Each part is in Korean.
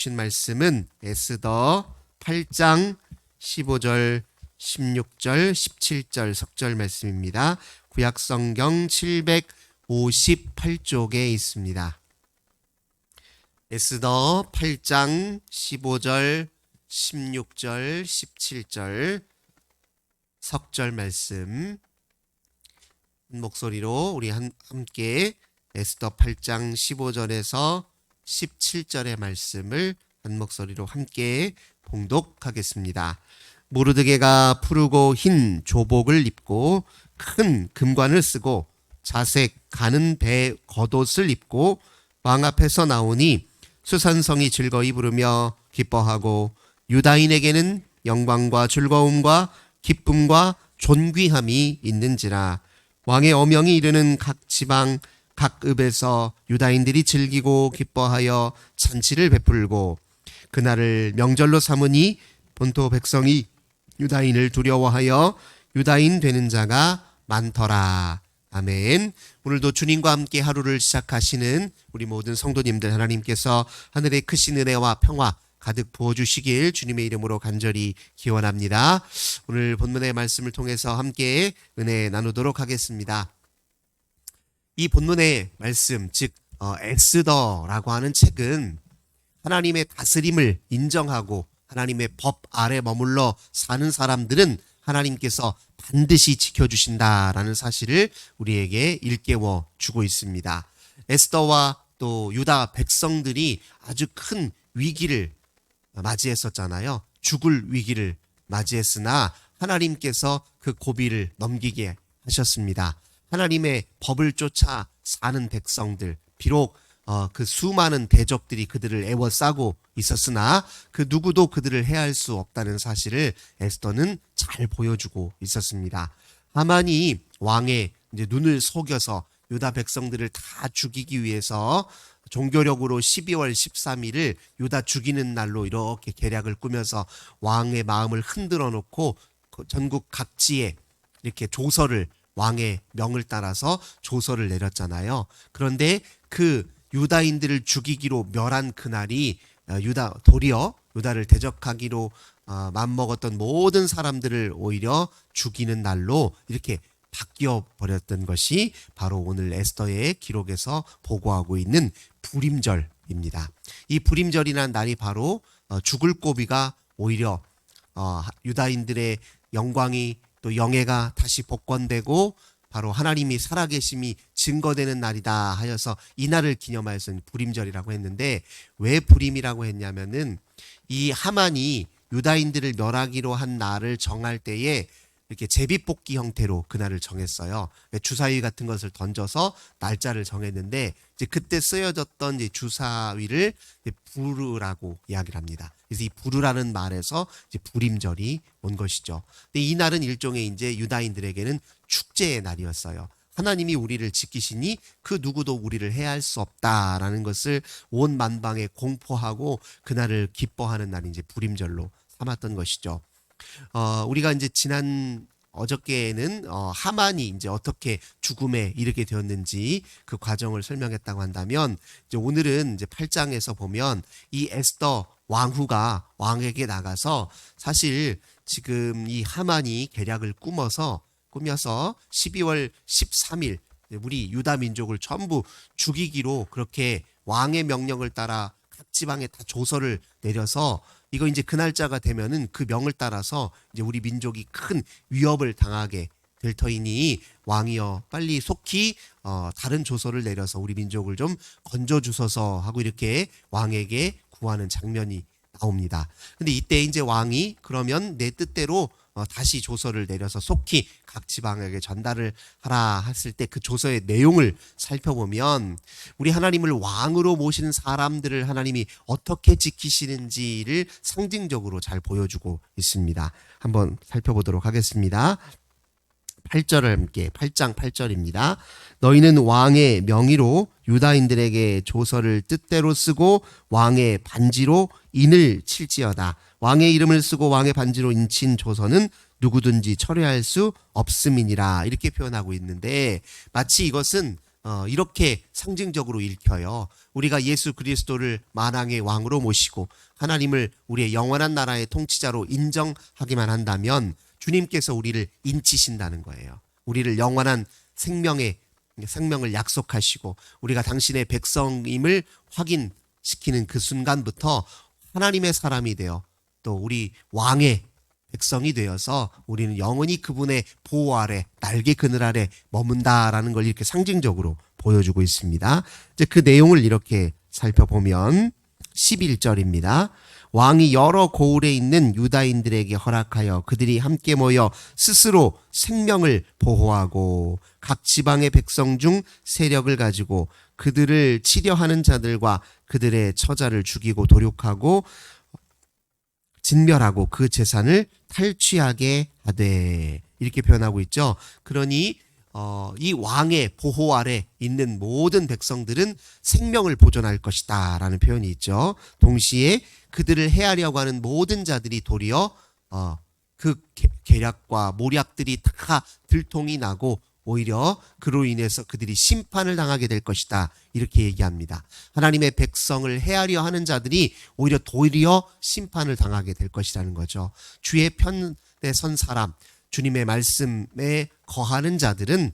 주신 말씀은 에스더 8장 15절, 16절, 17절 석절 말씀입니다. 구약성경 758쪽에 있습니다. 에스더 8장 15절, 16절, 17절 석절 말씀 한 목소리로 우리 함께 에스더 8장 15절에서 17절의 말씀을 한 목소리로 함께 봉독하겠습니다. 모르드게가 푸르고 흰 조복을 입고 큰 금관을 쓰고 자색 가는 배 겉옷을 입고 왕 앞에서 나오니 수산성이 즐거이 부르며 기뻐하고 유다인에게는 영광과 즐거움과 기쁨과 존귀함이 있는지라. 왕의 어명이 이르는 각 지방 각 읍에서 유다인들이 즐기고 기뻐하여 잔치를 베풀고 그날을 명절로 삼으니 본토 백성이 유다인을 두려워하여 유다인 되는 자가 많더라. 아멘. 오늘도 주님과 함께 하루를 시작하시는 우리 모든 성도님들, 하나님께서 하늘의 크신 은혜와 평화 가득 부어주시길 주님의 이름으로 간절히 기원합니다. 오늘 본문의 말씀을 통해서 함께 은혜 나누도록 하겠습니다. 이 본문의 말씀, 즉 엑스더라고 하는 책은 하나님의 다스림을 인정하고 하나님의 법 아래 머물러 사는 사람들은 하나님께서 반드시 지켜주신다라는 사실을 우리에게 일깨워 주고 있습니다. 에스더와 또 유다 백성들이 아주 큰 위기를 맞이했었잖아요. 죽을 위기를 맞이했으나 하나님께서 그 고비를 넘기게 하셨습니다. 하나님의 법을 쫓아 사는 백성들, 비록 그 수많은 대적들이 그들을 애워싸고 있었으나 그 누구도 그들을 해할 수 없다는 사실을 에스더는 잘 보여주고 있었습니다. 하만이 왕의 이제 눈을 속여서 유다 백성들을 다 죽이기 위해서 종교력으로 12월 13일을 유다 죽이는 날로 이렇게 계략을 꾸며서 왕의 마음을 흔들어 놓고 전국 각지에 이렇게 조서를, 왕의 명을 따라서 조서를 내렸잖아요. 그런데 그 유다인들을 죽이기로 멸한 그날이 도리어 유다를 대적하기로 맘먹었던 모든 사람들을 오히려 죽이는 날로 이렇게 바뀌어 버렸던 것이 바로 오늘 에스더의 기록에서 보고하고 있는 불임절입니다. 이 불임절이라는 날이 바로 죽을 고비가 오히려 유다인들의 영광이 또 영예가 다시 복권되고 바로 하나님이 살아계심이 증거되는 날이다 하여서 이 날을 기념하여서 불임절이라고 했는데, 왜 불임이라고 했냐면은 이 하만이 유다인들을 멸하기로 한 날을 정할 때에 이렇게 제비뽑기 형태로 그날을 정했어요. 주사위 같은 것을 던져서 날짜를 정했는데 이제 그때 쓰여졌던 이제 주사위를 이제 부르라고 이야기를 합니다. 그래서 이 부르라는 말에서 이제 불임절이 온 것이죠. 근데 이 날은 일종의 이제 유다인들에게는 축제의 날이었어요. 하나님이 우리를 지키시니 그 누구도 우리를 해할 수 없다라는 것을 온 만방에 공포하고 그날을 기뻐하는 날이 이제 불임절로 삼았던 것이죠. 우리가 이제 지난 어저께에는 하만이 이제 어떻게 죽음에 이르게 되었는지 그 과정을 설명했다고 한다면, 이제 오늘은 이제 8장에서 보면 이 에스더 왕후가 왕에게 나가서 사실 지금 이 하만이 계략을 꾸며서 12월 13일 우리 유다 민족을 전부 죽이기로 그렇게 왕의 명령을 따라 각 지방에 다 조서를 내려서 이거 이제 그 날짜가 되면은 그 명을 따라서 이제 우리 민족이 큰 위협을 당하게 될 터이니 왕이여 빨리 속히 다른 조서를 내려서 우리 민족을 좀 건져 주소서 하고 이렇게 왕에게 구하는 장면이 나옵니다. 근데 이때 이제 왕이 그러면 내 뜻대로 다시 조서를 내려서 속히 각 지방에게 전달을 하라 했을 때 그 조서의 내용을 살펴보면 우리 하나님을 왕으로 모시는 사람들을 하나님이 어떻게 지키시는지를 상징적으로 잘 보여주고 있습니다. 한번 살펴보도록 하겠습니다. 8절을 함께, 8장 8절입니다. 너희는 왕의 명의로 유다인들에게 조서를 뜻대로 쓰고 왕의 반지로 인을 칠지어다. 왕의 이름을 쓰고 왕의 반지로 인친 조서는 누구든지 철회할 수 없음이니라. 이렇게 표현하고 있는데, 마치 이것은 이렇게 상징적으로 읽혀요. 우리가 예수 그리스도를 만왕의 왕으로 모시고 하나님을 우리의 영원한 나라의 통치자로 인정하기만 한다면 주님께서 우리를 인치신다는 거예요. 우리를 영원한 생명을 약속하시고 우리가 당신의 백성임을 확인시키는 그 순간부터 하나님의 사람이 되어 또 우리 왕의 백성이 되어서 우리는 영원히 그분의 보호 아래, 날개 그늘 아래 머문다라는 걸 이렇게 상징적으로 보여주고 있습니다. 이제 그 내용을 이렇게 살펴보면 11절입니다. 왕이 여러 고을에 있는 유다인들에게 허락하여 그들이 함께 모여 스스로 생명을 보호하고 각 지방의 백성 중 세력을 가지고 그들을 치려하는 자들과 그들의 처자를 죽이고 도륙하고 진멸하고 그 재산을 탈취하게 하되, 이렇게 표현하고 있죠. 그러니 이 왕의 보호 아래 있는 모든 백성들은 생명을 보존할 것이다 라는 표현이 있죠. 동시에 그들을 해하려고 하는 모든 자들이 도리어 그 계략과 모략들이 다 들통이 나고 오히려 그로 인해서 그들이 심판을 당하게 될 것이다, 이렇게 얘기합니다. 하나님의 백성을 해하려 하는 자들이 오히려 도리어 심판을 당하게 될 것이라는 거죠. 주의 편에 선 사람, 주님의 말씀에 거하는 자들은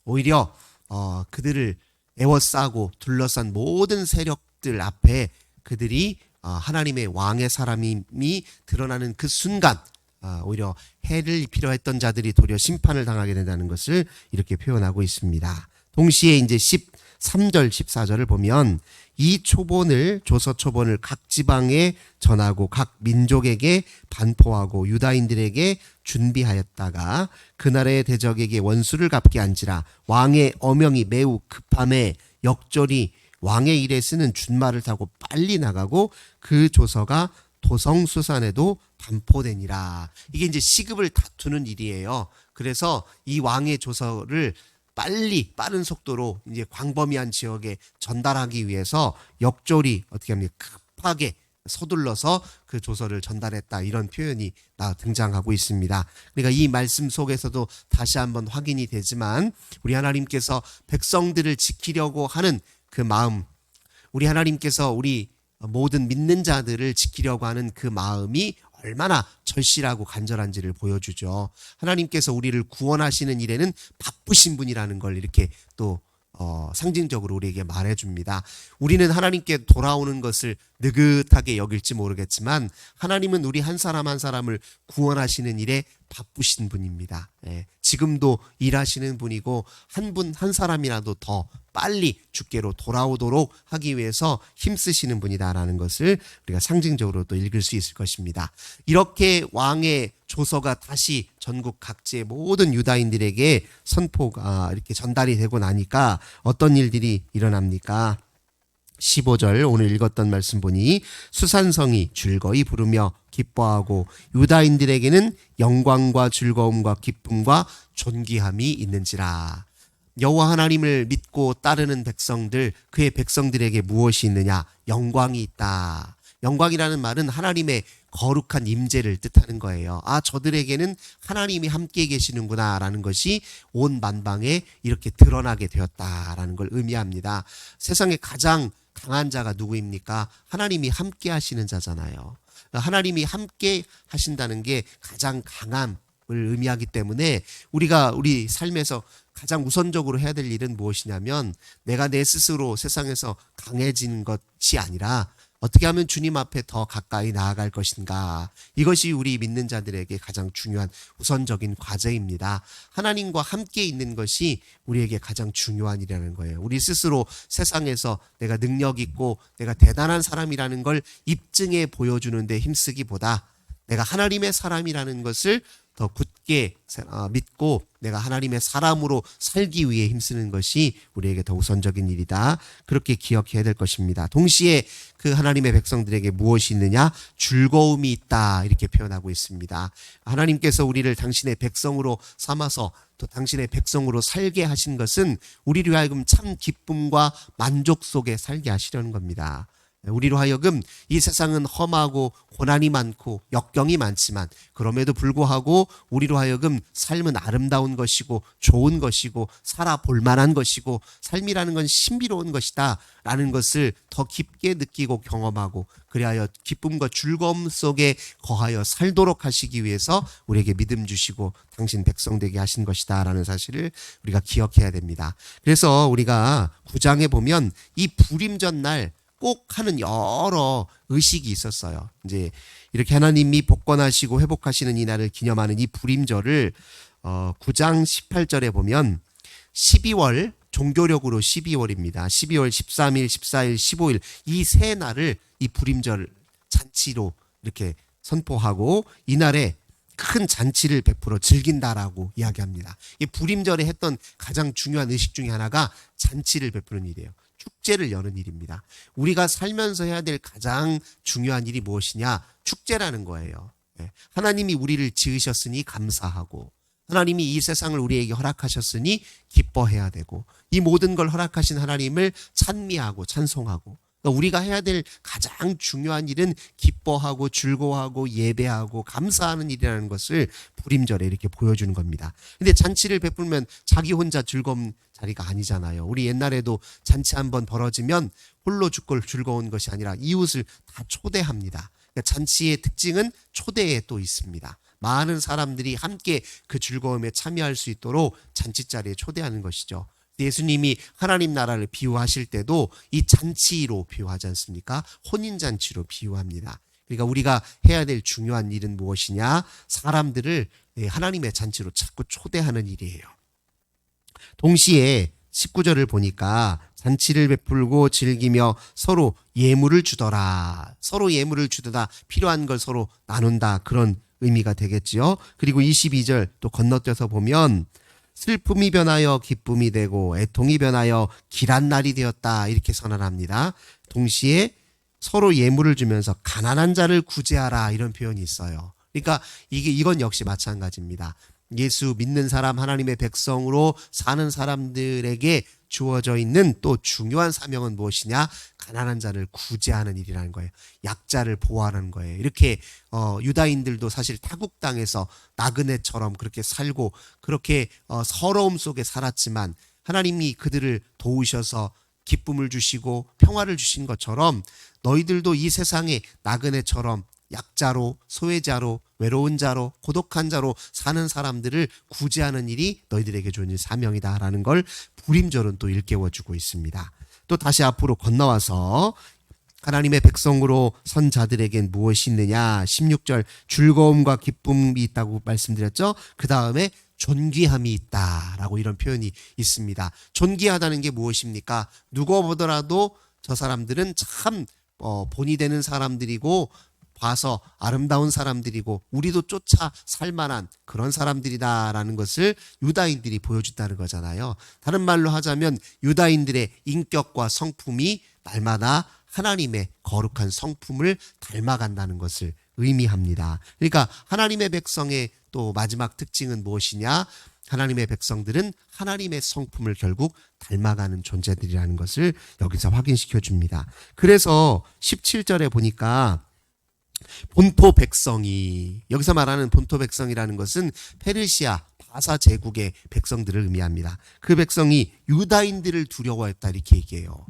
오히려 그들을 에워싸고 둘러싼 모든 세력들 앞에 그들이 하나님의 왕의 사람이 드러나는 그 순간 오히려 해를 입히려 했던 자들이 도리어 심판을 당하게 된다는 것을 이렇게 표현하고 있습니다. 동시에 이제 13절 14절을 보면 이 초본을, 조서 초본을 각 지방에 전하고 각 민족에게 반포하고 유다인들에게 준비하였다가 그날의 대적에게 원수를 갚게 한지라 왕의 어명이 매우 급함에 역절이 왕의 일에 쓰는 준말을 타고 빨리 나가고 그 조서가 도성수산에도 반포되니라. 이게 이제 시급을 다투는 일이에요. 그래서 이 왕의 조서를 빠른 속도로 이제 광범위한 지역에 전달하기 위해서 역졸이 어떻게 합니까? 급하게 서둘러서 그 조서를 전달했다, 이런 표현이 등장하고 있습니다. 그러니까 이 말씀 속에서도 다시 한번 확인이 되지만 우리 하나님께서 백성들을 지키려고 하는 그 마음, 우리 하나님께서 우리 모든 믿는 자들을 지키려고 하는 그 마음이 얼마나 절실하고 간절한지를 보여주죠. 하나님께서 우리를 구원하시는 일에는 바쁘신 분이라는 걸 이렇게 또 상징적으로 우리에게 말해줍니다. 우리는 하나님께 돌아오는 것을 느긋하게 여길지 모르겠지만 하나님은 우리 한 사람 한 사람을 구원하시는 일에 바쁘신 분입니다. 지금도 일하시는 분이고 한 사람이라도 더 빨리 주께로 돌아오도록 하기 위해서 힘쓰시는 분이다라는 것을 우리가 상징적으로 또 읽을 수 있을 것입니다. 이렇게 왕의 조서가 다시 전국 각지의 모든 유다인들에게 선포가 이렇게 전달이 되고 나니까 어떤 일들이 일어납니까? 15절 오늘 읽었던 말씀 보니 수산성이 즐거이 부르며 기뻐하고 유다인들에게는 영광과 즐거움과 기쁨과 존귀함이 있는지라. 여호와 하나님을 믿고 따르는 백성들, 그의 백성들에게 무엇이 있느냐? 영광이 있다. 영광이라는 말은 하나님의 거룩한 임재를 뜻하는 거예요. 저들에게는 하나님이 함께 계시는구나 라는 것이 온 만방에 이렇게 드러나게 되었다라는 걸 의미합니다. 세상에 가장 강한 자가 누구입니까? 하나님이 함께 하시는 자잖아요. 하나님이 함께 하신다는 게 가장 강함을 의미하기 때문에 우리가 우리 삶에서 가장 우선적으로 해야 될 일은 무엇이냐면 내가 내 스스로 세상에서 강해진 것이 아니라 어떻게 하면 주님 앞에 더 가까이 나아갈 것인가. 이것이 우리 믿는 자들에게 가장 중요한 우선적인 과제입니다. 하나님과 함께 있는 것이 우리에게 가장 중요한 일이라는 거예요. 우리 스스로 세상에서 내가 능력 있고 내가 대단한 사람이라는 걸 입증해 보여주는 데 힘쓰기보다 내가 하나님의 사람이라는 것을 더 굳게 믿고 내가 하나님의 사람으로 살기 위해 힘쓰는 것이 우리에게 더 우선적인 일이다. 그렇게 기억해야 될 것입니다. 동시에 그 하나님의 백성들에게 무엇이 있느냐? 즐거움이 있다. 이렇게 표현하고 있습니다. 하나님께서 우리를 당신의 백성으로 삼아서 또 당신의 백성으로 살게 하신 것은 우리를 하여금 참 기쁨과 만족 속에 살게 하시려는 겁니다. 우리로 하여금 이 세상은 험하고 고난이 많고 역경이 많지만 그럼에도 불구하고 우리로 하여금 삶은 아름다운 것이고 좋은 것이고 살아볼 만한 것이고 삶이라는 건 신비로운 것이다 라는 것을 더 깊게 느끼고 경험하고 그리하여 기쁨과 즐거움 속에 거하여 살도록 하시기 위해서 우리에게 믿음 주시고 당신 백성 되게 하신 것이다 라는 사실을 우리가 기억해야 됩니다. 그래서 우리가 9장에 보면 이 불임전날 꼭 하는 여러 의식이 있었어요. 이제 이렇게 하나님이 복권하시고 회복하시는 이 날을 기념하는 이 불임절을 9장 18절에 보면 12월 종교력으로 12월입니다. 12월 13일, 14일, 15일 이 세 날을 이 불임절 잔치로 이렇게 선포하고 이날에 큰 잔치를 베풀어 즐긴다라고 이야기합니다. 이 불임절에 했던 가장 중요한 의식 중에 하나가 잔치를 베푸는 일이에요. 축제를 여는 일입니다. 우리가 살면서 해야 될 가장 중요한 일이 무엇이냐? 축제라는 거예요. 하나님이 우리를 지으셨으니 감사하고 하나님이 이 세상을 우리에게 허락하셨으니 기뻐해야 되고 이 모든 걸 허락하신 하나님을 찬미하고 찬송하고 그러니까 우리가 해야 될 가장 중요한 일은 기뻐하고 즐거워하고 예배하고 감사하는 일이라는 것을 불임절에 이렇게 보여주는 겁니다. 근데 잔치를 베풀면 자기 혼자 즐거운 자리가 아니잖아요. 우리 옛날에도 잔치 한번 벌어지면 홀로 죽고 즐거운 것이 아니라 이웃을 다 초대합니다. 그러니까 잔치의 특징은 초대에 또 있습니다. 많은 사람들이 함께 그 즐거움에 참여할 수 있도록 잔치 자리에 초대하는 것이죠. 예수님이 하나님 나라를 비유하실 때도 이 잔치로 비유하지 않습니까? 혼인잔치로 비유합니다. 그러니까 우리가 해야 될 중요한 일은 무엇이냐? 사람들을 하나님의 잔치로 자꾸 초대하는 일이에요. 동시에 19절을 보니까 잔치를 베풀고 즐기며 서로 예물을 주더라. 서로 예물을 주더라. 필요한 걸 서로 나눈다. 그런 의미가 되겠지요. 그리고 22절 또 건너뛰어서 보면 슬픔이 변하여 기쁨이 되고 애통이 변하여 길한 날이 되었다. 이렇게 선언합니다. 동시에 서로 예물을 주면서 가난한 자를 구제하라. 이런 표현이 있어요. 그러니까 이건 역시 마찬가지입니다. 예수 믿는 사람, 하나님의 백성으로 사는 사람들에게 주어져 있는 또 중요한 사명은 무엇이냐? 가난한 자를 구제하는 일이라는 거예요. 약자를 보호하는 거예요. 이렇게 유다인들도 사실 타국 땅에서 나그네처럼 그렇게 살고 그렇게 서러움 속에 살았지만 하나님이 그들을 도우셔서 기쁨을 주시고 평화를 주신 것처럼 너희들도 이 세상에 나그네처럼 약자로, 소외자로, 외로운 자로, 고독한 자로 사는 사람들을 구제하는 일이 너희들에게 주어진 사명이다라는 걸 불임절은 또 일깨워주고 있습니다. 또 다시 앞으로 건너와서 하나님의 백성으로 선 자들에겐 무엇이 있느냐? 16절 즐거움과 기쁨이 있다고 말씀드렸죠. 그 다음에 존귀함이 있다라고 이런 표현이 있습니다. 존귀하다는 게 무엇입니까? 누가 보더라도 저 사람들은 참 본이 되는 사람들이고 봐서 아름다운 사람들이고 우리도 쫓아 살만한 그런 사람들이다라는 것을 유다인들이 보여준다는 거잖아요. 다른 말로 하자면 유다인들의 인격과 성품이 날마다 하나님의 거룩한 성품을 닮아간다는 것을 의미합니다. 그러니까 하나님의 백성의 또 마지막 특징은 무엇이냐? 하나님의 백성들은 하나님의 성품을 결국 닮아가는 존재들이라는 것을 여기서 확인시켜 줍니다. 그래서 17절에 보니까 본토 백성이, 여기서 말하는 본토 백성이라는 것은 페르시아 바사 제국의 백성들을 의미합니다. 그 백성이 유다인들을 두려워했다 이렇게 얘기해요.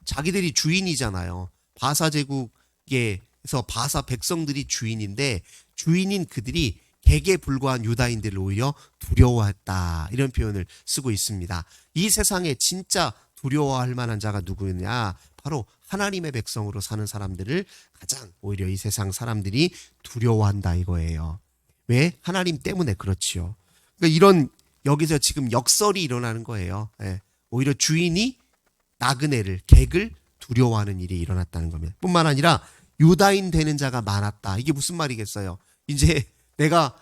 자기들이 주인이잖아요. 바사 제국에서 바사 백성들이 주인인데 주인인 그들이 객에 불과한 유다인들을 오히려 두려워했다 이런 표현을 쓰고 있습니다. 이 세상에 진짜 두려워할 만한 자가 누구냐? 바로 하나님의 백성으로 사는 사람들을 가장 오히려 이 세상 사람들이 두려워한다 이거예요. 왜? 하나님 때문에 그렇지요. 그러니까 이런 여기서 지금 역설이 일어나는 거예요. 오히려 주인이 나그네를, 객을 두려워하는 일이 일어났다는 겁니다. 뿐만 아니라 유다인 되는 자가 많았다. 이게 무슨 말이겠어요? 이제 내가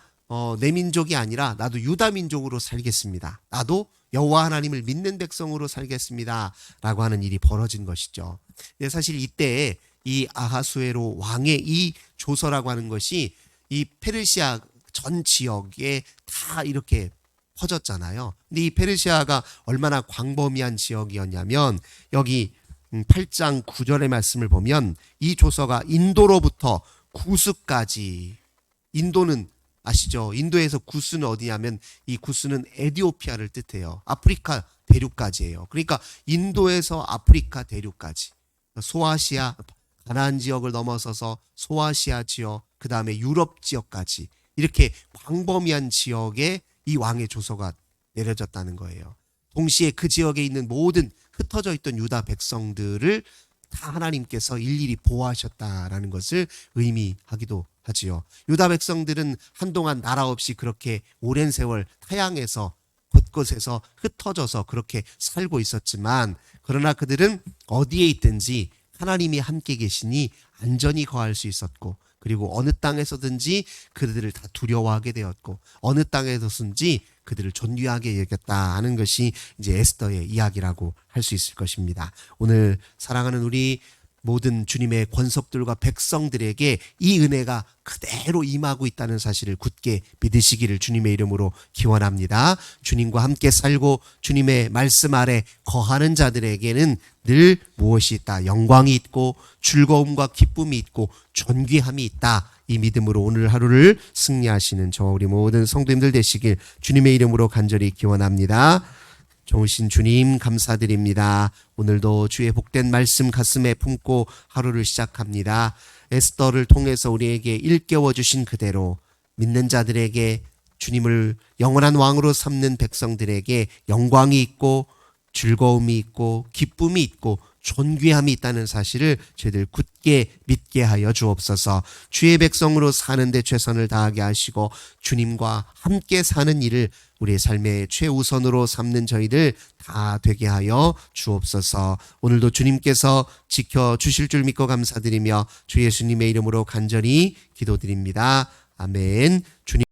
내 민족이 아니라 나도 유다 민족으로 살겠습니다. 나도 여호와 하나님을 믿는 백성으로 살겠습니다. 라고 하는 일이 벌어진 것이죠. 사실 이때 이 아하수에로 왕의 이 조서라고 하는 것이 이 페르시아 전 지역에 다 이렇게 퍼졌잖아요. 근데 이 페르시아가 얼마나 광범위한 지역이었냐면 여기 8장 9절의 말씀을 보면 이 조서가 인도로부터 구스까지, 인도는 아시죠? 인도에서 구스는 어디냐면 이 구스는 에티오피아를 뜻해요. 아프리카 대륙까지예요. 그러니까 인도에서 아프리카 대륙까지, 소아시아 가나안 지역을 넘어서서 소아시아 지역, 그 다음에 유럽 지역까지 이렇게 광범위한 지역에 이 왕의 조서가 내려졌다는 거예요. 동시에 그 지역에 있는 모든 흩어져 있던 유다 백성들을 다 하나님께서 일일이 보호하셨다라는 것을 의미하기도 하지요. 유다 백성들은 한동안 나라 없이 그렇게 오랜 세월 타향에서 곳곳에서 흩어져서 그렇게 살고 있었지만, 그러나 그들은 어디에 있든지 하나님이 함께 계시니 안전히 거할 수 있었고, 그리고 어느 땅에서든지 그들을 다 두려워하게 되었고, 어느 땅에서든지 그들을 존귀하게 여겼다 하는 것이 이제 에스더의 이야기라고 할 수 있을 것입니다. 오늘 사랑하는 우리 모든 주님의 권속들과 백성들에게 이 은혜가 그대로 임하고 있다는 사실을 굳게 믿으시기를 주님의 이름으로 기원합니다. 주님과 함께 살고 주님의 말씀 아래 거하는 자들에게는 늘 무엇이 있다? 영광이 있고 즐거움과 기쁨이 있고 존귀함이 있다. 이 믿음으로 오늘 하루를 승리하시는 저 우리 모든 성도님들 되시길 주님의 이름으로 간절히 기원합니다. 좋으신 주님 감사드립니다. 오늘도 주의 복된 말씀 가슴에 품고 하루를 시작합니다. 에스더를 통해서 우리에게 일깨워 주신 그대로 믿는 자들에게, 주님을 영원한 왕으로 삼는 백성들에게 영광이 있고 즐거움이 있고 기쁨이 있고 존귀함이 있다는 사실을 저희들 굳게 믿게 하여 주옵소서. 주의 백성으로 사는데 최선을 다하게 하시고 주님과 함께 사는 일을 우리의 삶의 최우선으로 삼는 저희들 다 되게 하여 주옵소서. 오늘도 주님께서 지켜주실 줄 믿고 감사드리며 주 예수님의 이름으로 간절히 기도드립니다. 아멘. 주님